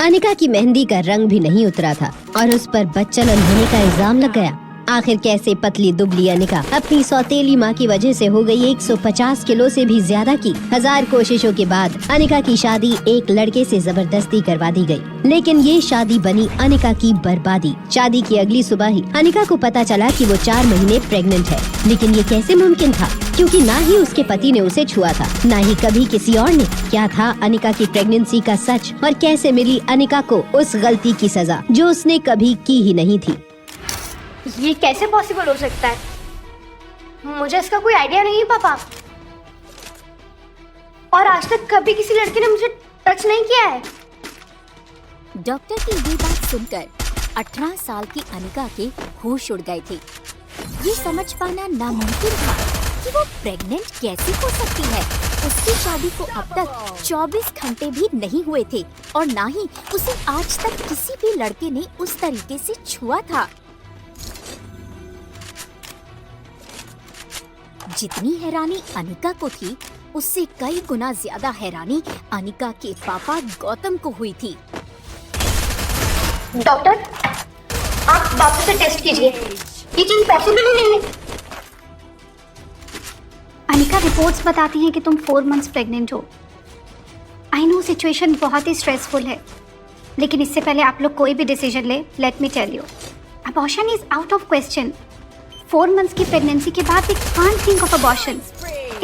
अनिका की मेहंदी का रंग भी नहीं उतरा था और उस पर बच्चन होने का इल्जाम लग गया। आखिर कैसे पतली दुबली अनिका अपनी सौतेली माँ की वजह से हो गई 150 किलो से भी ज्यादा की। 1000 कोशिशों के बाद अनिका की शादी एक लड़के से जबरदस्ती करवा दी गई, लेकिन ये शादी बनी अनिका की बर्बादी। शादी की अगली सुबह ही अनिका को पता चला कि वो 4 महीने प्रेग्नेंट है। लेकिन ये कैसे मुमकिन था, क्योंकि ना ही उसके पति ने उसे छुआ था, ना ही कभी किसी और ने। क्या था अनिका की प्रेगनेंसी का सच और कैसे मिली अनिका को उस गलती की सजा जो उसने कभी की ही नहीं थी। ये कैसे पॉसिबल हो सकता है? मुझे इसका कोई आइडिया नहीं है पापा। और आज तक कभी किसी लड़के ने मुझे टच नहीं किया है। डॉक्टर की ये बात सुनकर 18 साल की अनिका के होश उड़ गए थे। ये समझ पाना नामुमकिन था कि वो प्रेग्नेंट कैसे हो सकती है। उसकी शादी को अब तक 24 घंटे भी नहीं हुए थे और ना ही उसे आज तक किसी भी लड़के ने उस तरीके से छुआ था। जितनी हैरानी अनिका को थी, उससे कई गुना ज्यादा हैरानी अनिका के पापा गौतम को हुई थी। डॉक्टर, आप वापस से टेस्ट कीजिए। ये चीज पॉसिबल ही नहीं है। अनिका, रिपोर्ट्स बताती हैं कि तुम 4 मंथ्स प्रेग्नेंट हो। आई नो सिचुएशन बहुत ही स्ट्रेसफुल है, लेकिन इससे पहले आप लोग कोई भी डिसीजन ले, let me tell you, abortion is out of question. 4 months की प्रेगनेंसी के बाद we can't think of abortion.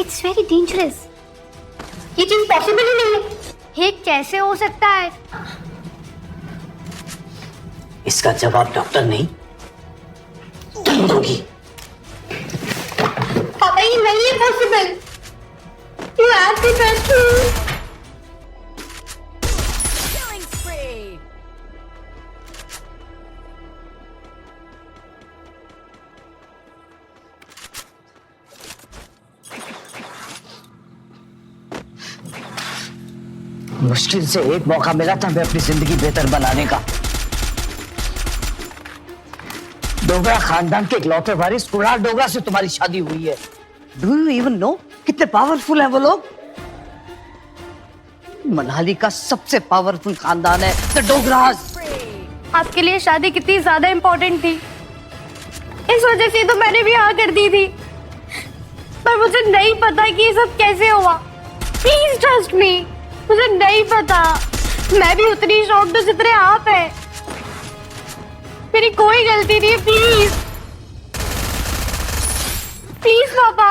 It's very dangerous. ये चीज पॉसिबल ही नहीं है। ये कैसे हो सकता है? इसका जवाब डॉक्टर नहीं तुम दोगी। पापा, ये नहीं है possible. You have to trust me. मुश्किल से एक मौका मिला था मैं अपनी जिंदगी बेहतर बनाने का। डोगरा खानदान के इकलौते वारिस कुणाल डोगरा से तुम्हारी शादी हुई है। डू यू इवन नो कितने पावरफुल हैं वो लोग? मनाली का सबसे पावरफुल खानदान है द डोगरास। आपके लिए शादी कितनी ज्यादा इम्पोर्टेंट थी, इस वजह से तो मैंने भी हाँ कर दी थी। पर मुझे नहीं पता कि ये सब कैसे हुआ। प्लीज ट्रस्ट मी, मुझे नहीं पता। मैं भी उतनी शॉक्ड हूं जितने आप हैं। मेरी कोई गलती नहीं है। प्लीज प्लीज पापा।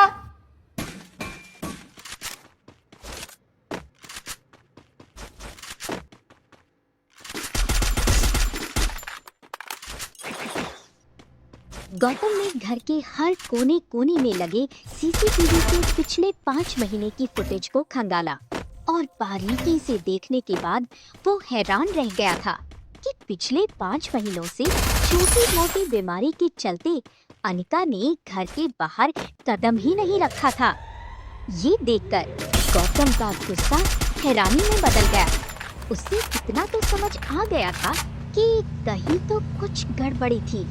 गौतम ने घर के हर कोने कोने में लगे सीसीटीवी के पिछले 5 महीने की फुटेज को खंगाला और बारीकी से देखने के बाद वो हैरान रह गया था कि पिछले 5 महीनों से छोटी मोटी बीमारी के चलते अनिका ने घर के बाहर कदम ही नहीं रखा था। ये देखकर गौतम का गुस्सा हैरानी में बदल गया। उसे इतना तो समझ आ गया था कि कहीं तो कुछ गड़बड़ी थी।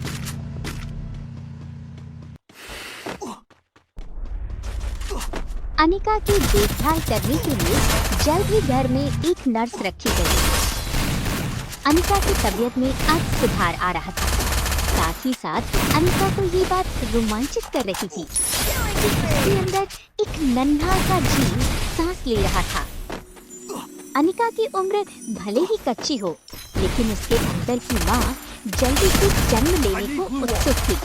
अनिका की देखभाल करने के लिए जल्द ही घर में एक नर्स रखी गई। अनिका की तबीयत में अब सुधार आ रहा था। साथ ही साथ अनिका को ये बात रोमांचित कर रही थी कि उसके अंदर एक नन्हा सा जीव सांस ले रहा था। अनिका की उम्र भले ही कच्ची हो, लेकिन उसके अंदर की माँ जल्दी से जन्म लेने को उत्सुक थी।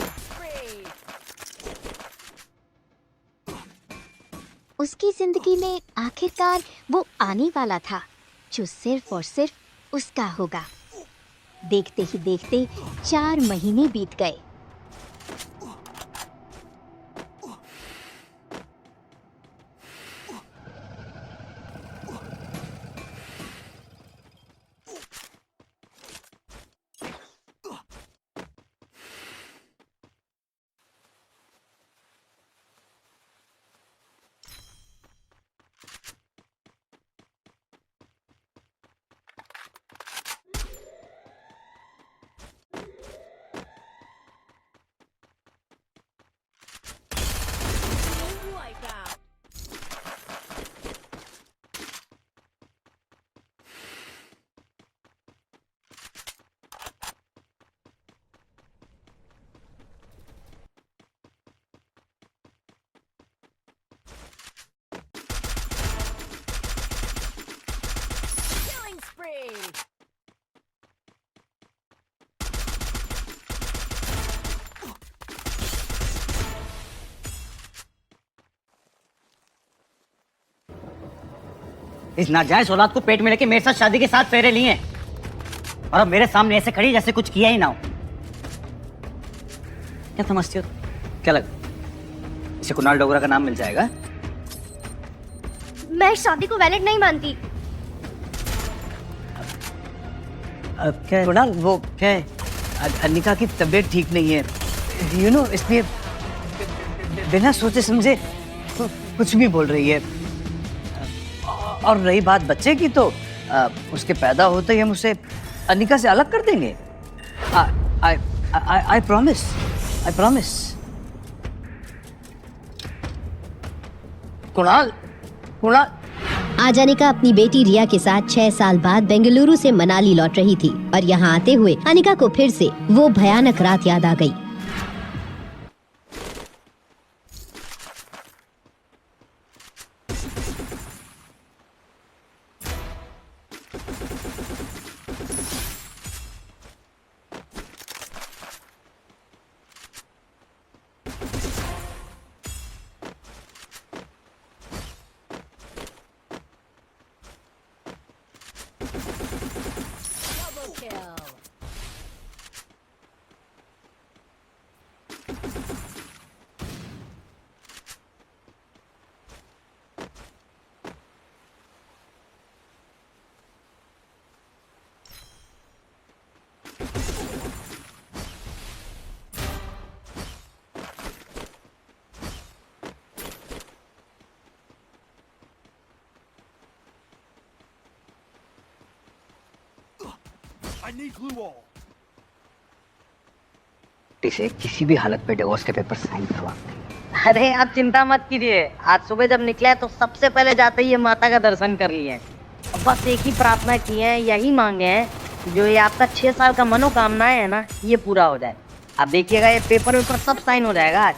उसकी जिंदगी में आखिरकार वो आने वाला था जो सिर्फ और सिर्फ उसका होगा। देखते ही देखते 4 महीने बीत गए। इस नाजायज औलाद को पेट में लेके मेरे साथ शादी के 7 फेरे लिए हैं और अब मेरे सामने ऐसे खड़ी जैसे कुछ किया ही ना हो। क्या समझती हो? क्या लगा इसे कुणाल डोगरा का नाम मिल जाएगा? मैं इस शादी को वैलिड नहीं मानती। अब क्या है कुणाल, वो क्या है, अनिका की तबीयत ठीक नहीं है, यू नो, इसलिए बिना सोचे समझे कुछ भी बोल रही है। और रही बात बच्चे की, तो उसके पैदा होते ही हम उसे अनिका से अलग कर देंगे। I promise, I promise. Kunal, Kunal. आज अनिका अपनी बेटी रिया के साथ 6 साल बाद बेंगलुरु से मनाली लौट रही थी और यहाँ आते हुए अनिका को फिर से वो भयानक रात याद आ गई। इसे किसी भी हालत पे डिवोर्स के पेपर साइन करवा। अरे आप चिंता मत कीजिए, आज सुबह जब निकले तो सबसे पहले जाते ही ये माता का दर्शन कर लिए। बस एक ही प्रार्थना की है, यही मांगे हैं, जो ये आपका 6 साल का मनोकामनाएं है ना, ये पूरा हो जाए। आप देखिएगा ये पेपर वेपर सब साइन हो जाएगा आज।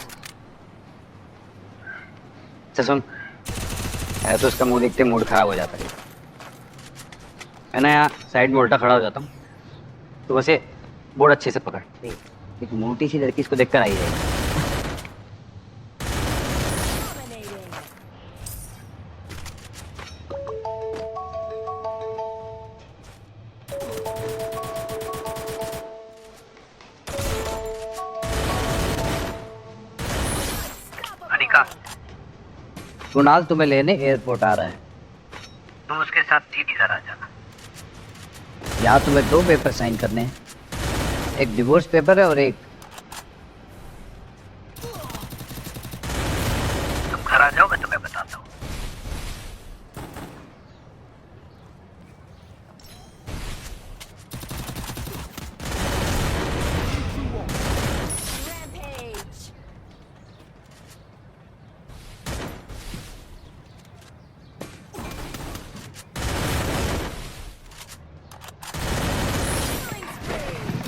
सुन, है तो उसका मुंह देखते मूड खराब हो जाता है। मैं ना यहाँ साइड में उल्टा खड़ा हो जाता हूँ, तो वैसे बोर्ड अच्छे से पकड़। एक मोटी सी लड़की इसको देखकर आई है। अनिका, कुणाल तुम्हें लेने एयरपोर्ट आ रहा है, तुम उसके साथ सीधी घर आ जाना। यहाँ तुम्हें 2 पेपर साइन करने हैं, एक डिवोर्स पेपर है और एक। तुम घर आ जाओ, मैं तुम्हें बताता हूँ।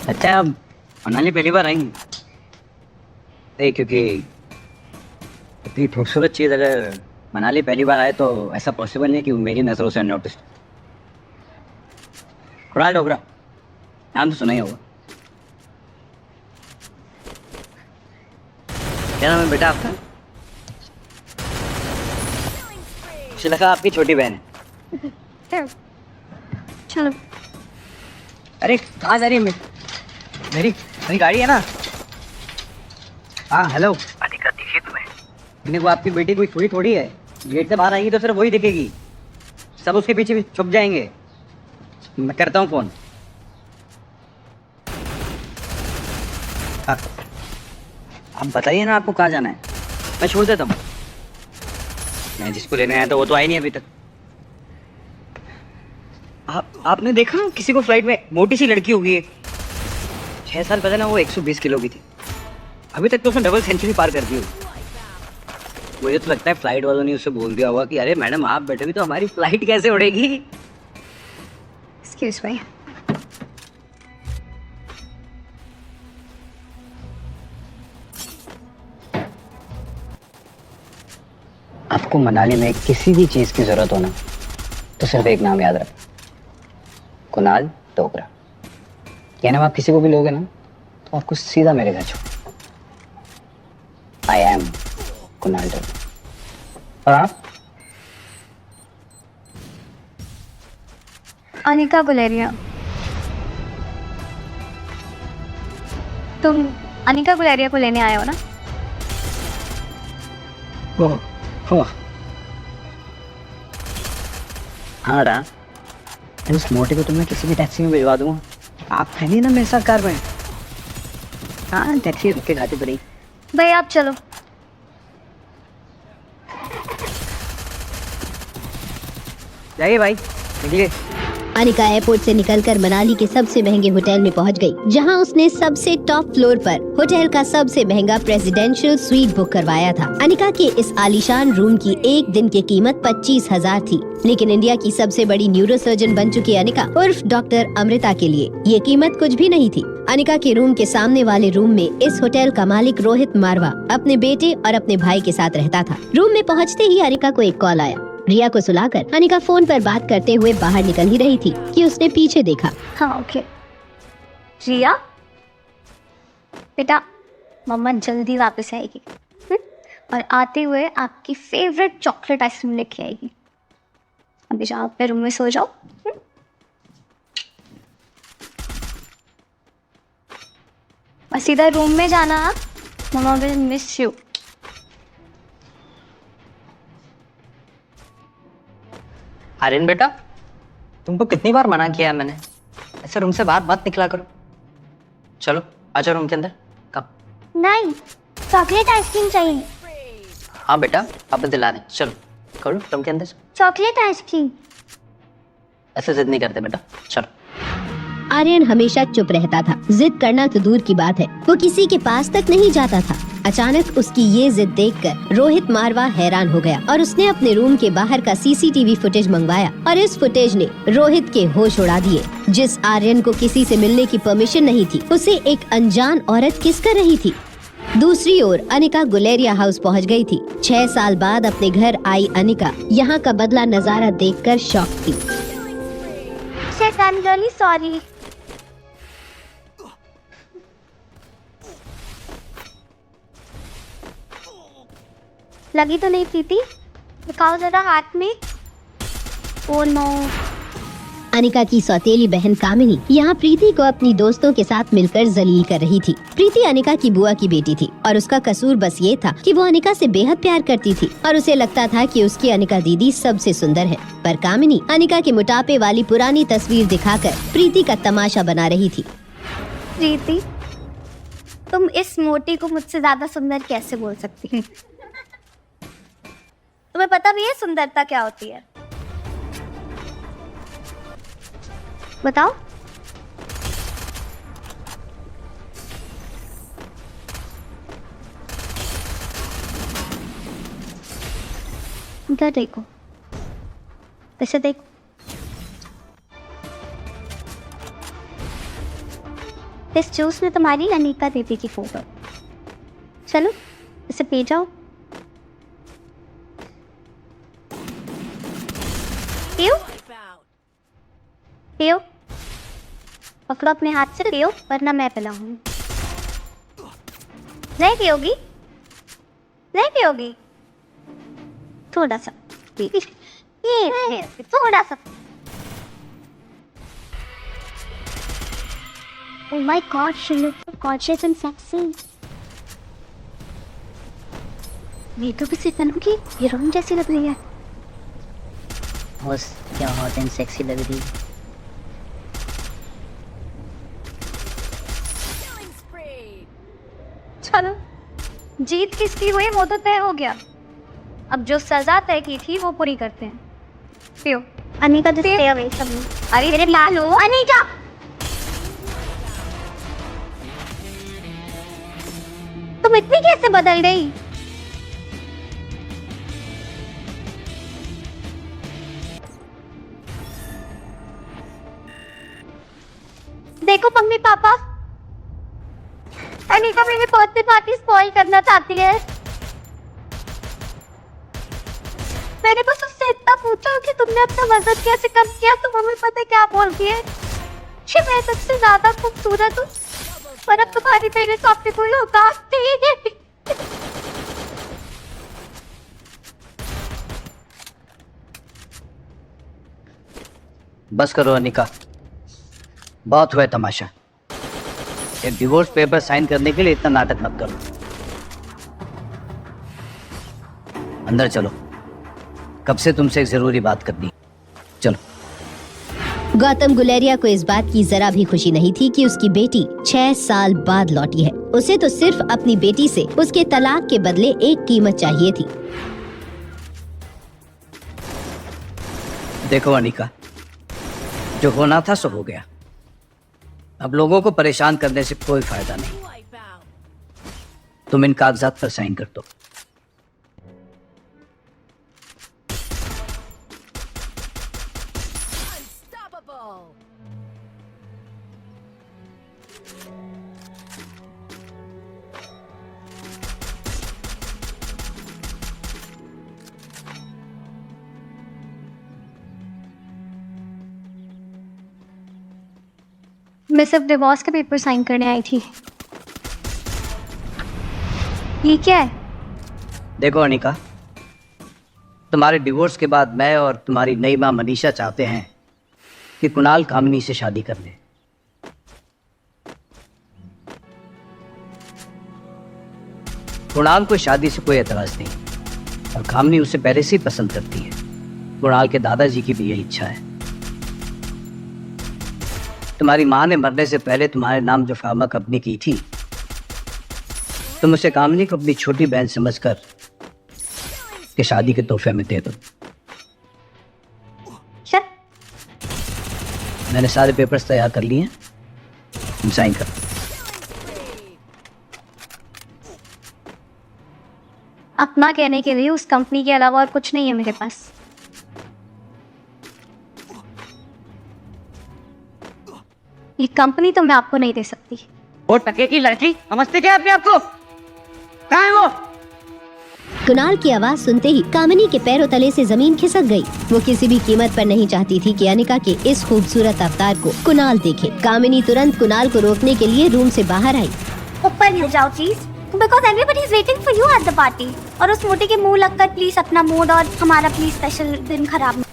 अच्छा, मनाली पहली बार आई नहीं, क्योंकि इतनी खूबसूरत चीज़ अगर मनाली पहली बार आए तो ऐसा पॉसिबल नहीं कि वो मेरी नज़रों से नोटिस। कुणाल डोगरा, नाम तो सुना ही होगा। क्या नाम है बेटा आपका? मुझे लगा आपकी छोटी बहन है। चलो। अरे कहाँ जा रही है? मेरी मेरी गाड़ी है ना। हाँ हेलो। अनिका दिखी तुम्हें? मैंने वो आपकी बेटी कोई थोड़ी थोड़ी है, गेट से बाहर आएगी तो सिर्फ वही दिखेगी, सब उसके पीछे छुप जाएंगे। मैं करता हूँ फोन। आप बताइए ना आपको कहाँ जाना है, मैं छोड़ देता हूँ। मैं जिसको लेने आया था वो तो आई नहीं अभी तक। आपने देखा किसी को फ्लाइट में मोटी सी लड़की होगी, 6 साल पहले ना वो 120 किलो की थी, अभी तक तो उसने डबल सेंचुरी पार कर दी होगी। मुझे तो लगता है फ्लाइट वालों ने उससे बोल दिया होगा कि अरे मैडम आप बैठोगी तो हमारी फ्लाइट कैसे उड़ेगी। Excuse me. आपको मनाली में किसी भी चीज की जरूरत हो ना तो सिर्फ एक नाम याद रख, कुणाल डोगरा। ये नाम आप किसी को भी लोगे ना तो आपको सीधा मेरे घर छोड़। I am Kunal Dogra. और आप अनिका गुलेरिया। तुम अनिका गुलेरिया को लेने आए हो ना? हो हाँ रहा, उस मोटे को तुम्हें किसी भी टैक्सी में भिजवा दूंगा। आप है नहीं ना मेरे साथ कार में? हाँ टैक्सी रुक के जाती पड़ी। भाई आप चलो। जाइए भाई, निकलिए। अनिका एयरपोर्ट से निकलकर मनाली के सबसे महंगे होटल में पहुंच गई, जहां उसने सबसे टॉप फ्लोर पर होटल का सबसे महंगा प्रेसिडेंशियल स्वीट बुक करवाया था। अनिका के इस आलीशान रूम की एक दिन की कीमत 25,000 थी, लेकिन इंडिया की सबसे बड़ी न्यूरोसर्जन बन चुकी अनिका उर्फ डॉक्टर अमृता के लिए ये कीमत कुछ भी नहीं थी। अनिका के रूम के सामने वाले रूम में इस होटल का मालिक रोहित मारवा अपने बेटे और अपने भाई के साथ रहता था। रूम में पहुँचते ही अनिका को एक कॉल आया। रिया को सुलाकर अनिका फोन पर बात करते हुए बाहर निकल ही रही थी कि उसने पीछे देखा। हाँ ओके। रिया बेटा, मम्मा जल्दी वापस आएगी और आते हुए आपकी फेवरेट चॉकलेट आइसक्रीम लेके आएगी। अभी जाओ अपने रूम में सो जाओ। और सीधा रूम में जाना आप, मम्मा विल मिस यू। आर्यन बेटा, तुमको कितनी बार मना किया है मैंने, ऐसे रूम से बाहर मत निकला करो। चलो आ जाओ रूम के अंदर। कब? नहीं, चॉकलेट आइसक्रीम चाहिए। हाँ बेटा, पापा दिला रहे हैं। चलो करो रूम के अंदर। Chocolate ice cream. ऐसे जिद नहीं करते बेटा, चलो। आर्यन हमेशा चुप रहता था, जिद करना तो दूर की बात है, वो किसी के पास तक नहीं जाता था। अचानक उसकी ये जिद देखकर रोहित मारवा हैरान हो गया और उसने अपने रूम के बाहर का सीसीटीवी फुटेज मंगवाया और इस फुटेज ने रोहित के होश उड़ा दिए। जिस आर्यन को किसी से मिलने की परमिशन नहीं थी, उसे एक अनजान औरत किस कर रही थी। दूसरी ओर अनिका गुलेरिया हाउस पहुंच गई थी। 6 साल बाद अपने घर आई अनिका यहाँ का बदला नजारा देखकर शॉक थी। I am really sorry. लगी तो नहीं प्रीति? दिखाओ जरा हाथ में। Oh no. अनिका की सौतेली बहन कामिनी यहाँ प्रीति को अपनी दोस्तों के साथ मिलकर जलील कर रही थी। प्रीति अनिका की बुआ की बेटी थी और उसका कसूर बस ये था कि वो अनिका से बेहद प्यार करती थी और उसे लगता था कि उसकी अनिका दीदी सबसे सुंदर है। पर कामिनी अनिका के मोटापे वाली पुरानी तस्वीर दिखाकर प्रीति का तमाशा बना रही थी। प्रीति, तुम इस मोटी को मुझसे ज्यादा सुंदर कैसे बोल सकती है? तुम्हें पता भी है सुंदरता क्या होती है? बताओ। इधर देखो, ऐसे देखो। इस जूस में तुम्हारी अनिका दीदी की फोटो। चलो इसे पी जाओ। पियो पियो, पकड़ो अपने हाथ से, पियो वरना मैं पिलाऊंगी। नहीं पियोगी? नहीं पियोगी? थोड़ा सा ये थोड़ा सा। Oh my God, she looks so gorgeous and sexy. मैं तो किसी तनु की हीरोइन जैसी लग रही है। बस क्या हॉट एंड सेक्सी लग रही है। चलो, जीत किसकी हुई वो तो तय हो गया। अब जो सजा तय की थी वो पूरी करते हैं। पियो। Anika just stay away from me. अरे मेरे लाल हो अनिका। तुम इतनी कैसे बदल गई? देखो मम्मी पापा, अनिका मेरी बर्थडे पार्टी स्पॉइल करना चाहती है। मैंने बस उससे इतना पूछा कि तुमने अपना वजन कैसे कम किया, तो मम्मी पता है क्या बोलती है कि मैं सबसे ज्यादा खूबसूरत हूँ, पर अब तुम्हारी मेरे सामने कोई औकात नहीं है। बस करो अनिका, बहुत हुआ है तमाशा। एक डिवोर्स पेपर साइन करने के लिए इतना नाटक मत करो। अंदर चलो, कब से तुमसे एक जरूरी बात करनी है। चलो। गौतम गुलेरिया को इस बात की जरा भी खुशी नहीं थी कि उसकी बेटी 6 साल बाद लौटी है। उसे तो सिर्फ अपनी बेटी से उसके तलाक के बदले एक कीमत चाहिए थी। देखो अनिका, जो होना था सो हो गया। अब लोगों को परेशान करने से कोई फायदा नहीं। तुम इन कागजात पर साइन कर दो। मैं सिर्फ डिवोर्स के पेपर साइन करने आई थी। ये क्या है? देखो अनिका, तुम्हारे डिवोर्स के बाद मैं और तुम्हारी नई मां मनीषा चाहते हैं कि कुणाल कामिनी से शादी कर ले। कुणाल को शादी से कोई एतराज नहीं और कामिनी उसे पहले से ही पसंद करती है। कुणाल के दादाजी की भी यही इच्छा है। तुम्हारी मां ने मरने से पहले तुम्हारे नाम जो फार्मा कंपनी की थी, तुम उसे कामिनी को अपनी छोटी बहन समझकर कि शादी के तोहफे में दे दो। सर, मैंने सारे पेपर्स तैयार कर लिए हैं, तुम साइन कर। अपना कहने के लिए उस कंपनी के अलावा और कुछ नहीं है मेरे पास। ये कंपनी तो मैं आपको नहीं दे सकती। वो टके की लड़की समझते क्या अपने आपको? कहाँ है वो? कुणाल की आवाज सुनते ही कामिनी के पैरों तले से जमीन खिसक गई। वो किसी भी कीमत पर नहीं चाहती थी कि अनिका के इस खूबसूरत अवतार को कुणाल देखे। कामिनी तुरंत कुणाल को रोकने के लिए रूम से बाहर आई। ऊपर मिल जाओ please, because everybody is waiting for you at the party. और उस मोटी के मुंह लगकर प्लीज अपना मूड और हमारा प्लीज स्पेशल दिन खराब।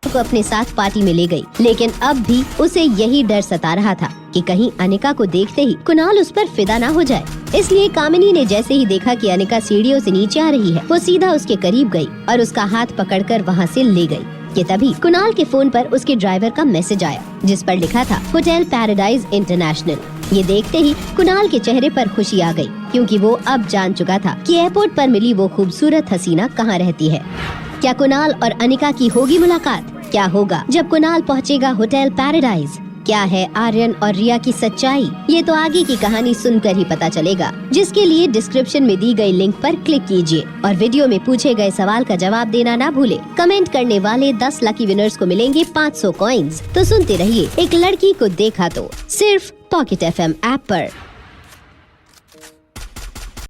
को अपने साथ पार्टी में ले गई, लेकिन अब भी उसे यही डर सता रहा था कि कहीं अनिका को देखते ही कुणाल उस पर फिदा ना हो जाए। इसलिए कामिनी ने जैसे ही देखा कि अनिका सीढ़ियों से नीचे आ रही है, वो सीधा उसके करीब गई और उसका हाथ पकड़कर वहाँ से ले गई। कि तभी कुणाल के फोन पर उसके ड्राइवर का मैसेज आया, जिस पर लिखा था होटल पैराडाइज इंटरनेशनल। ये देखते ही कुणाल के चेहरे पर खुशी आ गई, क्योंकि वो अब जान चुका था कि एयरपोर्ट पर मिली वो खूबसूरत हसीना कहाँ रहती है। क्या कुणाल और अनिका की होगी मुलाकात? क्या होगा जब कुणाल पहुंचेगा होटल पैराडाइज? क्या है आर्यन और रिया की सच्चाई? ये तो आगे की कहानी सुनकर ही पता चलेगा, जिसके लिए डिस्क्रिप्शन में दी गई लिंक पर क्लिक कीजिए और वीडियो में पूछे गए सवाल का जवाब देना ना भूले। कमेंट करने वाले 10 लकी विनर्स को मिलेंगे 500 कॉइंस। तो सुनते रहिए एक लड़की को देखा तो, सिर्फ पॉकेट FM ऐप पर।